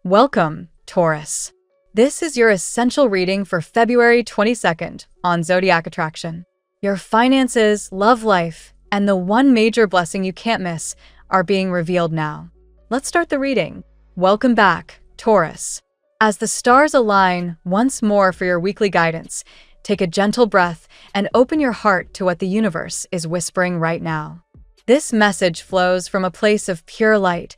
Welcome, Taurus. This is your essential reading for February 22nd on Zodiac Attraction. Your finances, love life, and the one major blessing you can't miss are being revealed now. Let's start the reading. Welcome back, Taurus. As the stars align once more for your weekly guidance, take a gentle breath and open your heart to what the universe is whispering right now. This message flows from a place of pure light,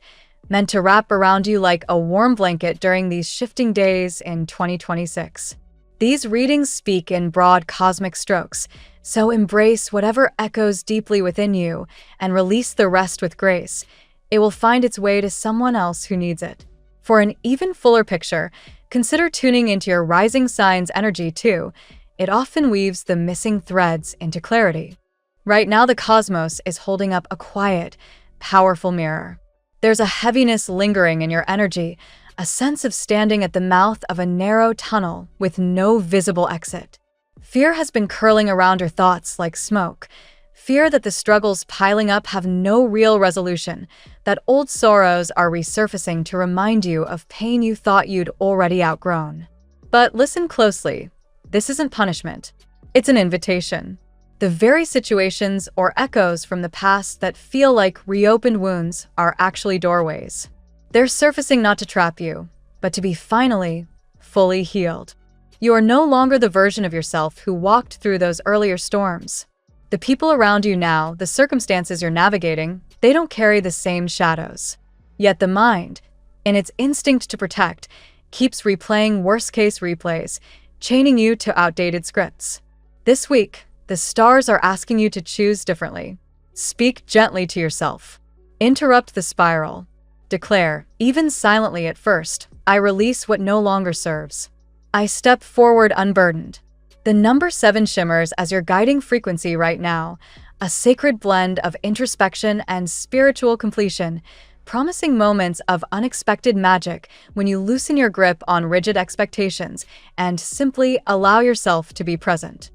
meant to wrap around you like a warm blanket during these shifting days in 2026. These readings speak in broad cosmic strokes, so embrace whatever echoes deeply within you and release the rest with grace. It will find its way to someone else who needs it. For an even fuller picture, consider tuning into your rising sign's energy too. It often weaves the missing threads into clarity. Right now, the cosmos is holding up a quiet, powerful mirror. There's a heaviness lingering in your energy, a sense of standing at the mouth of a narrow tunnel with no visible exit. Fear has been curling around your thoughts like smoke. Fear that the struggles piling up have no real resolution, that old sorrows are resurfacing to remind you of pain you thought you'd already outgrown. But listen closely. This isn't punishment. It's an invitation. The very situations or echoes from the past that feel like reopened wounds are actually doorways. They're surfacing not to trap you, but to be finally, fully healed. You are no longer the version of yourself who walked through those earlier storms. The people around you now, the circumstances you're navigating, they don't carry the same shadows. Yet the mind, in its instinct to protect, keeps replaying worst-case replays, chaining you to outdated scripts. This week, the stars are asking you to choose differently. Speak gently to yourself. Interrupt the spiral. Declare, even silently at first, I release what no longer serves. I step forward unburdened. The number 7 shimmers as your guiding frequency right now, a sacred blend of introspection and spiritual completion, promising moments of unexpected magic when you loosen your grip on rigid expectations and simply allow yourself to be present.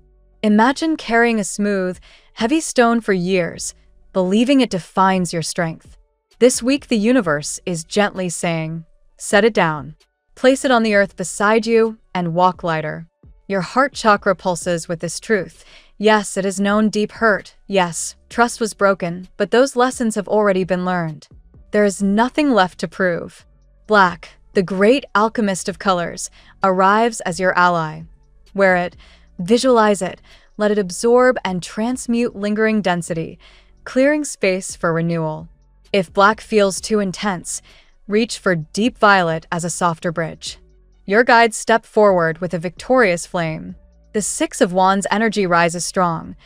Imagine carrying a smooth, heavy stone for years, believing it defines your strength. This week, the universe is gently saying, set it down. Place it on the earth beside you and walk lighter. Your heart chakra pulses with this truth. Yes, it has known deep hurt. Yes, trust was broken, but those lessons have already been learned. There is nothing left to prove. Black, the great alchemist of colors, arrives as your ally. Wear it. Visualize it, let it absorb and transmute lingering density, clearing space for renewal. If black feels too intense, reach for deep violet as a softer bridge. Your guides step forward with a victorious flame. The 6 of Wands energy rises strong.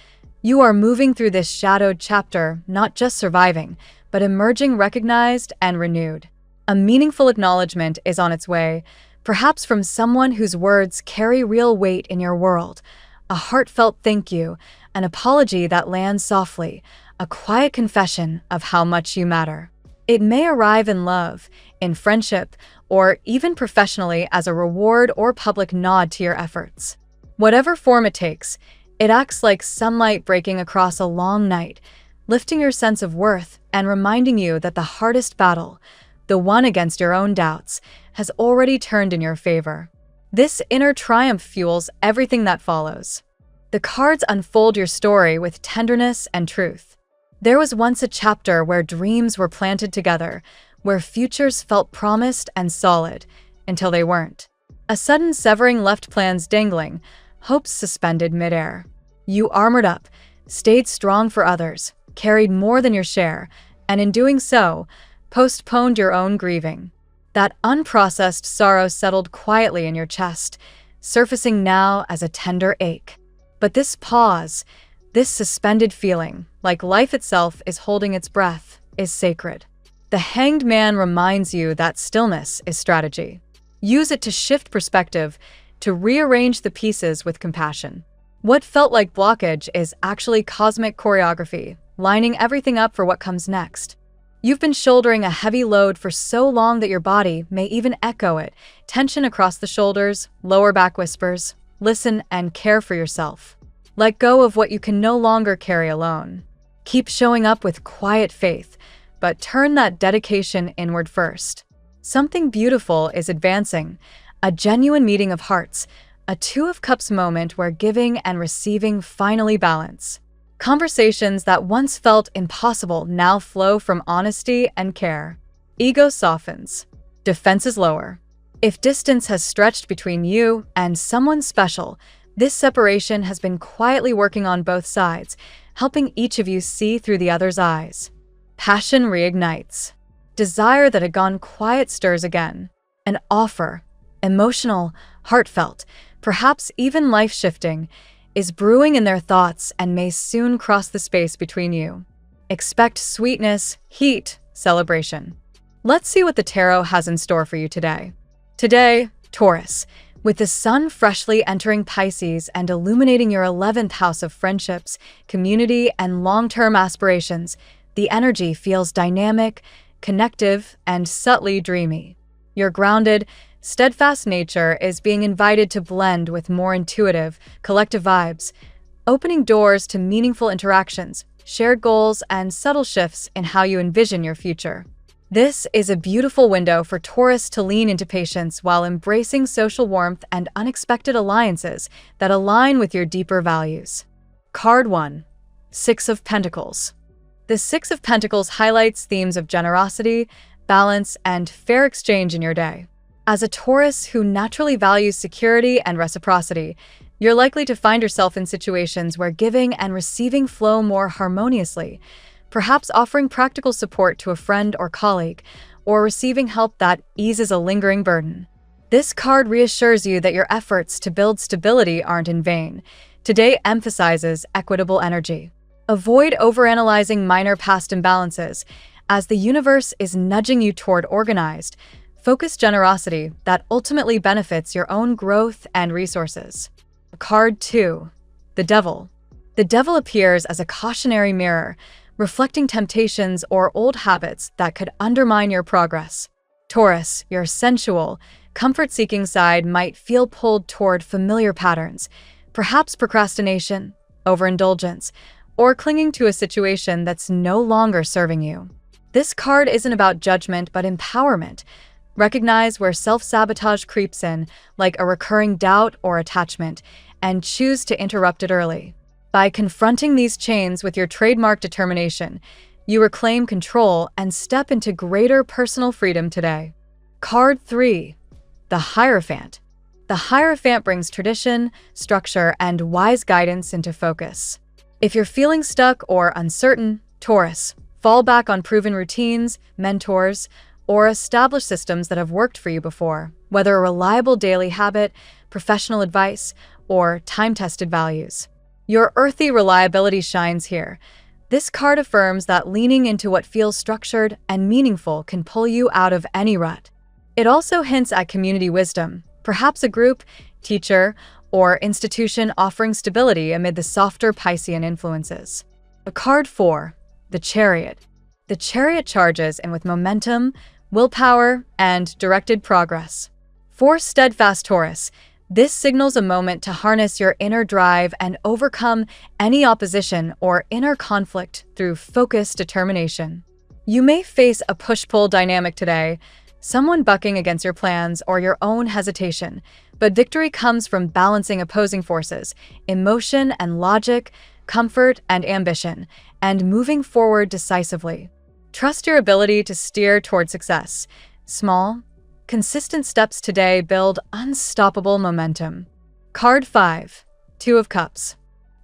You are moving through this shadowed chapter, not just surviving, but emerging recognized and renewed. A meaningful acknowledgement is on its way, perhaps from someone whose words carry real weight in your world. A heartfelt thank you, an apology that lands softly, a quiet confession of how much you matter. It may arrive in love, in friendship, or even professionally as a reward or public nod to your efforts. Whatever form it takes, it acts like sunlight breaking across a long night, lifting your sense of worth and reminding you that the hardest battle, the one against your own doubts, has already turned in your favor. This inner triumph fuels everything that follows. The cards unfold your story with tenderness and truth. There was once a chapter where dreams were planted together, where futures felt promised and solid, until they weren't. A sudden severing left plans dangling, hopes suspended midair. You armored up, stayed strong for others, carried more than your share, and in doing so, postponed your own grieving. That unprocessed sorrow settled quietly in your chest, surfacing now as a tender ache. But this pause, this suspended feeling, like life itself is holding its breath, is sacred. The Hanged Man reminds you that stillness is strategy. Use it to shift perspective, to rearrange the pieces with compassion. What felt like blockage is actually cosmic choreography, lining everything up for what comes next. You've been shouldering a heavy load for so long that your body may even echo it. Tension across the shoulders, lower back whispers. Listen and care for yourself. Let go of what you can no longer carry alone. Keep showing up with quiet faith, but turn that dedication inward first. Something beautiful is advancing, a genuine meeting of hearts, a Two of Cups moment where giving and receiving finally balance. Conversations that once felt impossible now flow from honesty and care. Ego softens. Defenses lower. If distance has stretched between you and someone special, this separation has been quietly working on both sides, helping each of you see through the other's eyes. Passion reignites. Desire that had gone quiet stirs again. An offer, emotional, heartfelt, perhaps even life-shifting, is brewing in their thoughts and may soon cross the space between you. Expect sweetness, heat, celebration. Let's see what the tarot has in store for you today. Today, Taurus, with the sun freshly entering Pisces and illuminating your 11th house of friendships, community, and long-term aspirations, the energy feels dynamic, connective, and subtly dreamy. Your grounded, steadfast nature is being invited to blend with more intuitive, collective vibes, opening doors to meaningful interactions, shared goals, and subtle shifts in how you envision your future. This is a beautiful window for Taurus to lean into patience while embracing social warmth and unexpected alliances that align with your deeper values. Card 1. Six of Pentacles. The Six of Pentacles highlights themes of generosity, balance, and fair exchange in your day. As a Taurus who naturally values security and reciprocity, you're likely to find yourself in situations where giving and receiving flow more harmoniously, perhaps offering practical support to a friend or colleague, or receiving help that eases a lingering burden. This card reassures you that your efforts to build stability aren't in vain. Today emphasizes equitable energy. Avoid overanalyzing minor past imbalances, as the universe is nudging you toward organized, focused generosity that ultimately benefits your own growth and resources. Card 2. The Devil. The Devil appears as a cautionary mirror, reflecting temptations or old habits that could undermine your progress. Taurus, your sensual, comfort-seeking side might feel pulled toward familiar patterns, perhaps procrastination, overindulgence, or clinging to a situation that's no longer serving you. This card isn't about judgment but empowerment. Recognize where self-sabotage creeps in, like a recurring doubt or attachment, and choose to interrupt it early. By confronting these chains with your trademark determination, you reclaim control and step into greater personal freedom today. Card 3. The Hierophant. The Hierophant brings tradition, structure, and wise guidance into focus. If you're feeling stuck or uncertain, Taurus, fall back on proven routines, mentors, or established systems that have worked for you before, whether a reliable daily habit, professional advice, or time-tested values. Your earthy reliability shines here. This card affirms that leaning into what feels structured and meaningful can pull you out of any rut. It also hints at community wisdom, perhaps a group, teacher, or institution offering stability amid the softer Piscean influences. Card 4. The Chariot. The Chariot charges in with momentum, willpower, and directed progress. For steadfast Taurus, this signals a moment to harness your inner drive and overcome any opposition or inner conflict through focused determination. You may face a push-pull dynamic today, someone bucking against your plans or your own hesitation, but victory comes from balancing opposing forces, emotion and logic, comfort and ambition, and moving forward decisively. Trust your ability to steer toward success. Small, consistent steps today build unstoppable momentum. Card 5. Two of Cups.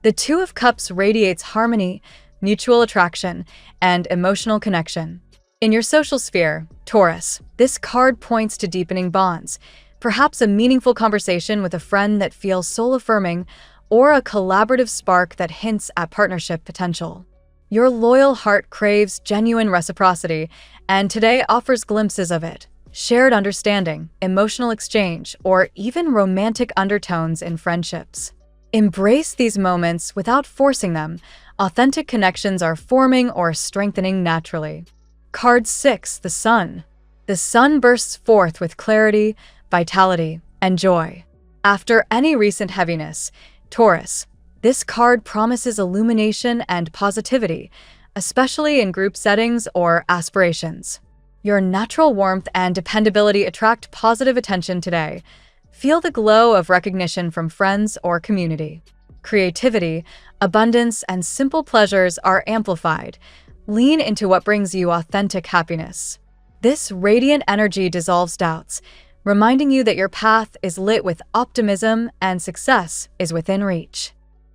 The Two of Cups radiates harmony, mutual attraction, and emotional connection. In your social sphere, Taurus, this card points to deepening bonds, perhaps a meaningful conversation with a friend that feels soul-affirming, or a collaborative spark that hints at partnership potential. Your loyal heart craves genuine reciprocity, and today offers glimpses of it. Shared understanding, emotional exchange, or even romantic undertones in friendships. Embrace these moments without forcing them. Authentic connections are forming or strengthening naturally. Card 6. The Sun. The sun bursts forth with clarity, vitality, and joy. After any recent heaviness, Taurus, this card promises illumination and positivity, especially in group settings or aspirations. Your natural warmth and dependability attract positive attention today. Feel the glow of recognition from friends or community. Creativity, abundance, and simple pleasures are amplified. Lean into what brings you authentic happiness. This radiant energy dissolves doubts, reminding you that your path is lit with optimism and success is within reach.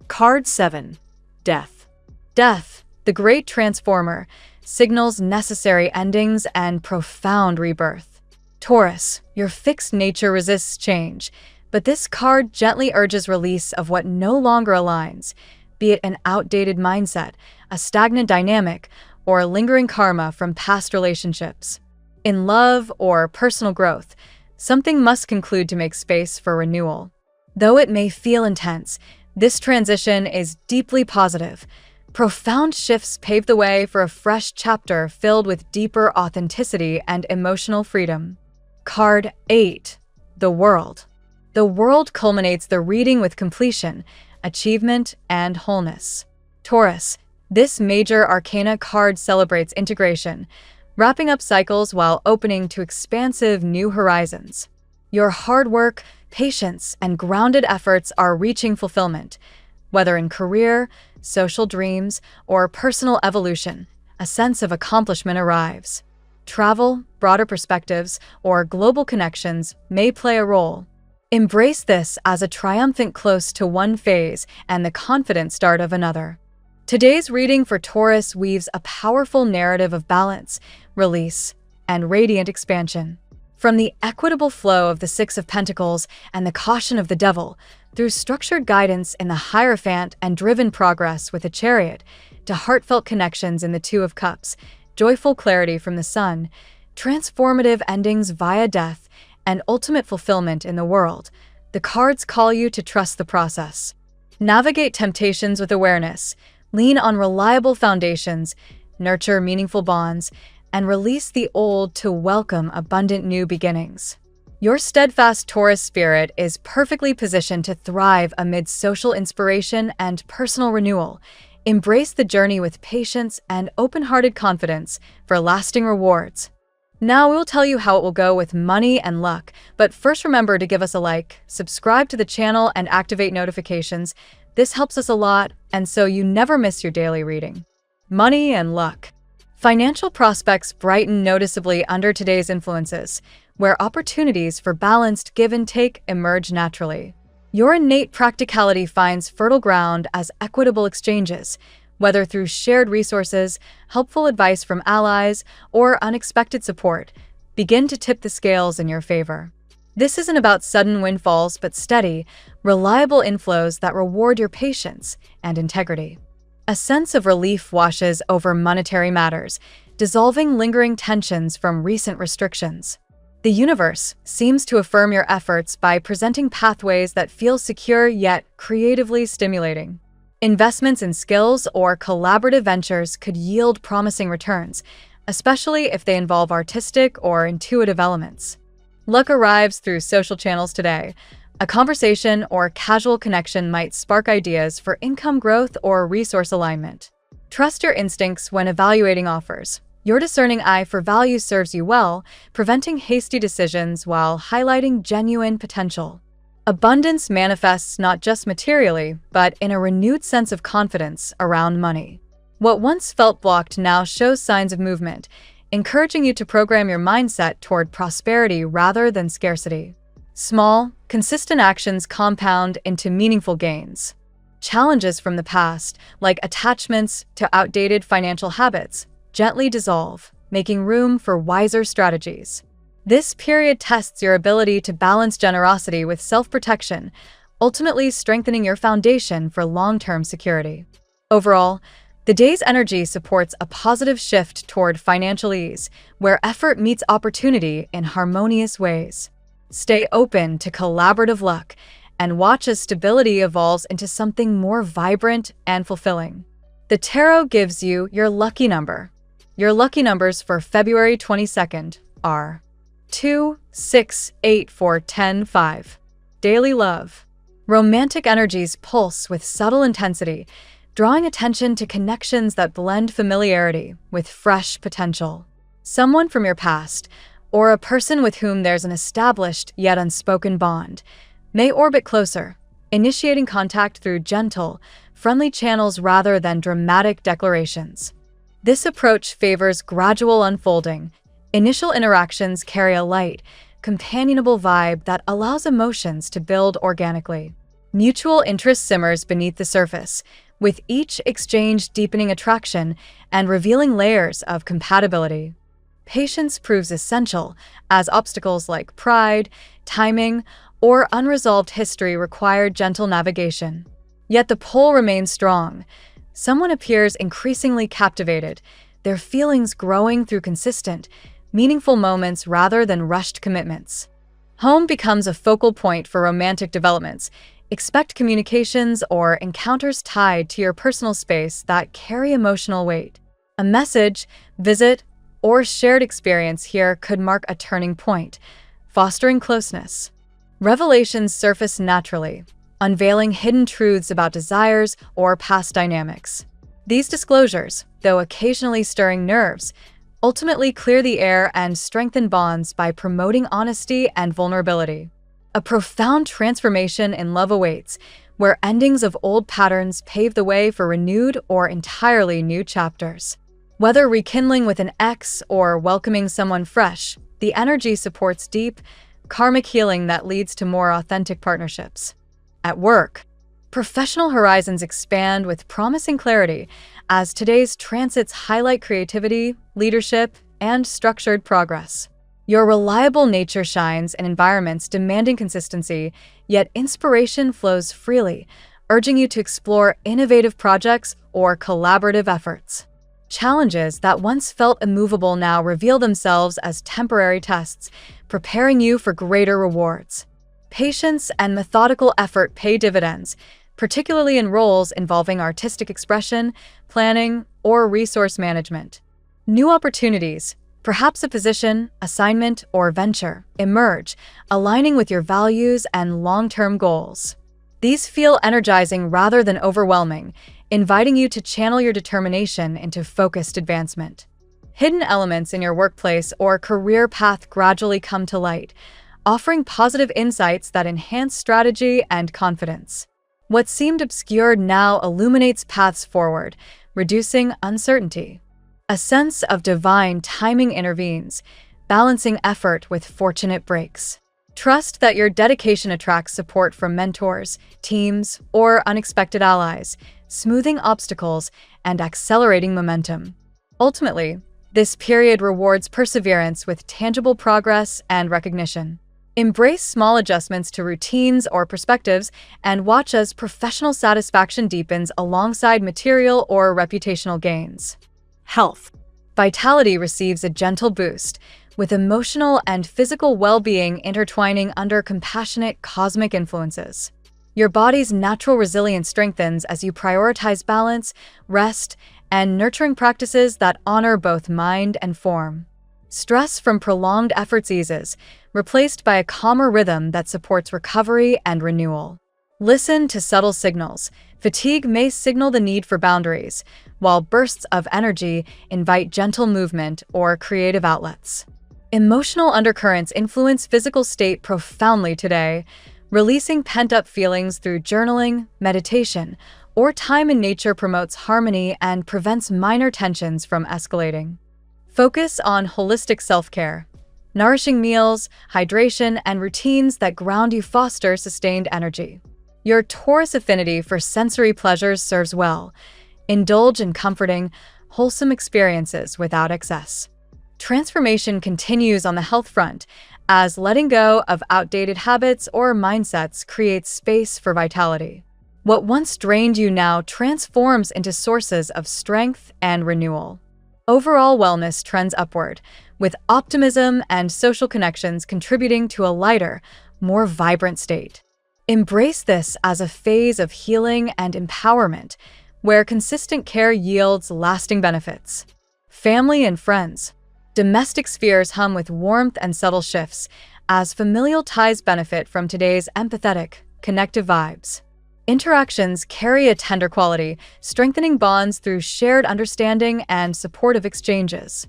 Card 7. Death. Death, the great transformer, signals necessary endings and profound rebirth. Taurus, your fixed nature resists change, but this card gently urges release of what no longer aligns, be it an outdated mindset, a stagnant dynamic, or lingering karma from past relationships. In love or personal growth, something must conclude to make space for renewal. Though it may feel intense, this transition is deeply positive. Profound shifts pave the way for a fresh chapter filled with deeper authenticity and emotional freedom. Card 8. The World. The World culminates the reading with completion, achievement, and wholeness. Taurus, this major arcana card celebrates integration, wrapping up cycles while opening to expansive new horizons. Your hard work, patience, and grounded efforts are reaching fulfillment. Whether in career, social dreams, or personal evolution, a sense of accomplishment arrives. Travel, broader perspectives, or global connections may play a role. Embrace this as a triumphant close to one phase and the confident start of another. Today's reading for Taurus weaves a powerful narrative of balance, release, and radiant expansion. From the equitable flow of the Six of Pentacles and the caution of the Devil, through structured guidance in the Hierophant and driven progress with the Chariot, to heartfelt connections in the Two of Cups, joyful clarity from the Sun, transformative endings via death, and ultimate fulfillment in the world, the cards call you to trust the process. Navigate temptations with awareness, lean on reliable foundations, nurture meaningful bonds, and release the old to welcome abundant new beginnings. Your steadfast Taurus spirit is perfectly positioned to thrive amid social inspiration and personal renewal. Embrace the journey with patience and open-hearted confidence for lasting rewards. Now we'll tell you how it will go with money and luck, but first remember to give us a like, subscribe to the channel, and activate notifications. This helps us a lot, and so you never miss your daily reading. Money and luck. Financial prospects brighten noticeably under today's influences, where opportunities for balanced give and take emerge naturally. Your innate practicality finds fertile ground as equitable exchanges, whether through shared resources, helpful advice from allies, or unexpected support, begin to tip the scales in your favor. This isn't about sudden windfalls, but steady, reliable inflows that reward your patience and integrity. A sense of relief washes over monetary matters, dissolving lingering tensions from recent restrictions. The universe seems to affirm your efforts by presenting pathways that feel secure yet creatively stimulating. Investments in skills or collaborative ventures could yield promising returns, especially if they involve artistic or intuitive elements. Luck arrives through social channels today. A conversation or casual connection might spark ideas for income growth or resource alignment. Trust your instincts when evaluating offers. Your discerning eye for value serves you well, preventing hasty decisions while highlighting genuine potential. Abundance manifests not just materially, but in a renewed sense of confidence around money. What once felt blocked now shows signs of movement, encouraging you to program your mindset toward prosperity rather than scarcity. Small, consistent actions compound into meaningful gains. Challenges from the past, like attachments to outdated financial habits, gently dissolve, making room for wiser strategies. This period tests your ability to balance generosity with self-protection, ultimately strengthening your foundation for long-term security. Overall, the day's energy supports a positive shift toward financial ease, where effort meets opportunity in harmonious ways. Stay open to collaborative luck and watch as stability evolves into something more vibrant and fulfilling. The tarot gives you your lucky number. Your lucky numbers for February 22nd are 2, 6, 8, 4, 10, 5. Daily love. Romantic energies pulse with subtle intensity, drawing attention to connections that blend familiarity with fresh potential. someone from your past, or a person with whom there's an established yet unspoken bond, may orbit closer, initiating contact through gentle, friendly channels rather than dramatic declarations. This approach favors gradual unfolding. Initial interactions carry a light, companionable vibe that allows emotions to build organically. Mutual interest simmers beneath the surface, with each exchange deepening attraction and revealing layers of compatibility. Patience proves essential, as obstacles like pride, timing, or unresolved history require gentle navigation. Yet the pull remains strong. Someone appears increasingly captivated, their feelings growing through consistent, meaningful moments rather than rushed commitments. Home becomes a focal point for romantic developments. Expect communications or encounters tied to your personal space that carry emotional weight. A message, visit, or shared experience here could mark a turning point, fostering closeness. Revelations surface naturally, unveiling hidden truths about desires or past dynamics. These disclosures, though occasionally stirring nerves, ultimately clear the air and strengthen bonds by promoting honesty and vulnerability. A profound transformation in love awaits, where endings of old patterns pave the way for renewed or entirely new chapters. Whether rekindling with an ex or welcoming someone fresh, the energy supports deep, karmic healing that leads to more authentic partnerships. At work, professional horizons expand with promising clarity as today's transits highlight creativity, leadership, and structured progress. Your reliable nature shines in environments demanding consistency, yet inspiration flows freely, urging you to explore innovative projects or collaborative efforts. Challenges that once felt immovable now reveal themselves as temporary tests, preparing you for greater rewards. Patience and methodical effort pay dividends, particularly in roles involving artistic expression, planning, or resource management. New opportunities, perhaps a position, assignment, or venture, emerge, aligning with your values and long-term goals. These feel energizing rather than overwhelming, inviting you to channel your determination into focused advancement. Hidden elements in your workplace or career path gradually come to light, offering positive insights that enhance strategy and confidence. What seemed obscured now illuminates paths forward, reducing uncertainty. A sense of divine timing intervenes, balancing effort with fortunate breaks. Trust that your dedication attracts support from mentors, teams, or unexpected allies, smoothing obstacles and accelerating momentum. Ultimately, this period rewards perseverance with tangible progress and recognition. Embrace small adjustments to routines or perspectives and watch as professional satisfaction deepens alongside material or reputational gains. Health. Vitality receives a gentle boost, with emotional and physical well-being intertwining under compassionate cosmic influences. Your body's natural resilience strengthens as you prioritize balance, rest, and nurturing practices that honor both mind and form. Stress from prolonged efforts eases, replaced by a calmer rhythm that supports recovery and renewal. Listen to subtle signals. Fatigue may signal the need for boundaries, while bursts of energy invite gentle movement or creative outlets. Emotional undercurrents influence physical state profoundly today. Releasing pent-up feelings through journaling, meditation, or time in nature promotes harmony and prevents minor tensions from escalating. Focus on holistic self-care. Nourishing meals, hydration, and routines that ground you foster sustained energy. Your Taurus affinity for sensory pleasures serves well. Indulge in comforting, wholesome experiences without excess. Transformation continues on the health front, as letting go of outdated habits or mindsets creates space for vitality. What once drained you now transforms into sources of strength and renewal. Overall wellness trends upward, with optimism and social connections contributing to a lighter, more vibrant state. Embrace this as a phase of healing and empowerment, where consistent care yields lasting benefits. Family and friends. Domestic spheres hum with warmth and subtle shifts, as familial ties benefit from today's empathetic, connective vibes. Interactions carry a tender quality, strengthening bonds through shared understanding and supportive exchanges.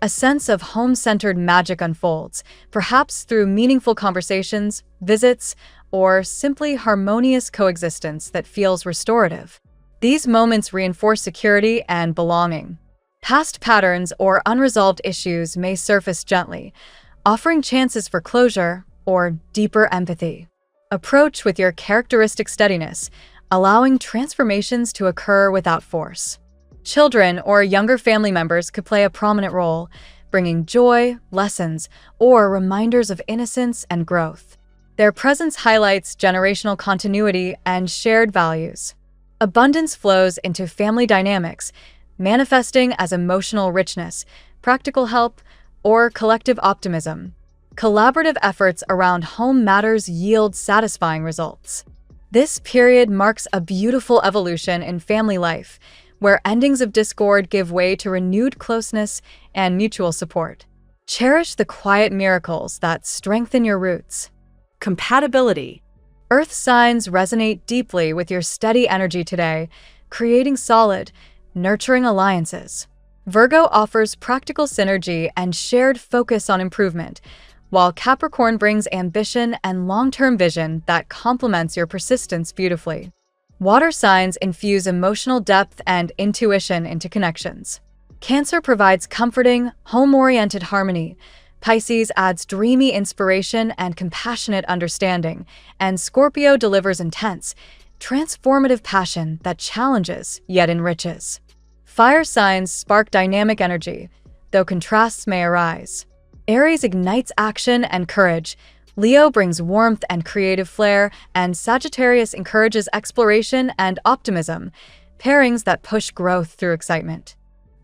A sense of home-centered magic unfolds, perhaps through meaningful conversations, visits, or simply harmonious coexistence that feels restorative. These moments reinforce security and belonging. Past patterns or unresolved issues may surface gently, offering chances for closure or deeper empathy. Approach with your characteristic steadiness, allowing transformations to occur without force. Children or younger family members could play a prominent role, bringing joy, lessons, or reminders of innocence and growth. Their presence highlights generational continuity and shared values. Abundance flows into family dynamics, manifesting as emotional richness, practical help, or collective optimism. Collaborative efforts around home matters yield satisfying results. This period marks a beautiful evolution in family life, where endings of discord give way to renewed closeness and mutual support. Cherish the quiet miracles that strengthen your roots. Compatibility. Earth signs resonate deeply with your steady energy today, creating solid, nurturing alliances. Virgo offers practical synergy and shared focus on improvement, while Capricorn brings ambition and long-term vision that complements your persistence beautifully. Water signs infuse emotional depth and intuition into connections. Cancer provides comforting, home-oriented harmony. Pisces adds dreamy inspiration and compassionate understanding, and Scorpio delivers intense, transformative passion that challenges yet enriches. Fire signs spark dynamic energy, though contrasts may arise. Aries ignites action and courage. Leo brings warmth and creative flair, and Sagittarius encourages exploration and optimism, pairings that push growth through excitement.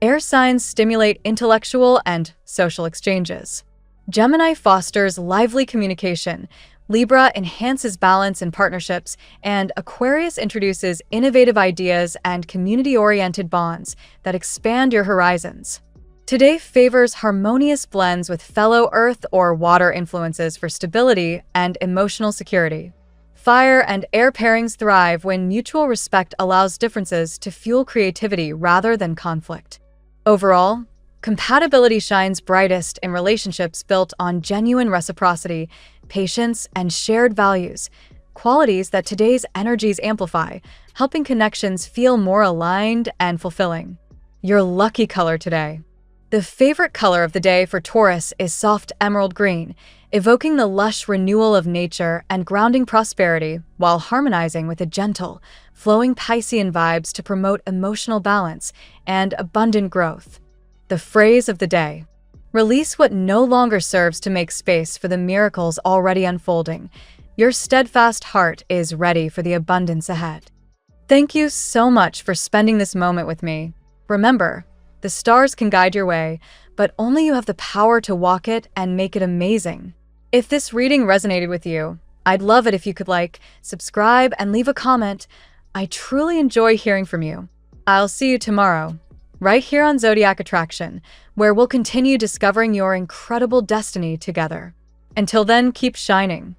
Air signs stimulate intellectual and social exchanges. Gemini fosters lively communication, Libra enhances balance in partnerships, and Aquarius introduces innovative ideas and community-oriented bonds that expand your horizons. Today favors harmonious blends with fellow earth or water influences for stability and emotional security. Fire and air pairings thrive when mutual respect allows differences to fuel creativity rather than conflict. Overall, compatibility shines brightest in relationships built on genuine reciprocity, patience, and shared values, qualities that today's energies amplify, helping connections feel more aligned and fulfilling. Your lucky color today. The favorite color of the day for Taurus is soft emerald green, evoking the lush renewal of nature and grounding prosperity while harmonizing with a gentle, flowing Piscean vibes to promote emotional balance and abundant growth. The phrase of the day. Release what no longer serves to make space for the miracles already unfolding. Your steadfast heart is ready for the abundance ahead. Thank you so much for spending this moment with me. Remember, the stars can guide your way, but only you have the power to walk it and make it amazing. If this reading resonated with you, I'd love it if you could like, subscribe, and leave a comment. I truly enjoy hearing from you. I'll see you tomorrow, right here on Zodiac Attraction, where we'll continue discovering your incredible destiny together. Until then, keep shining.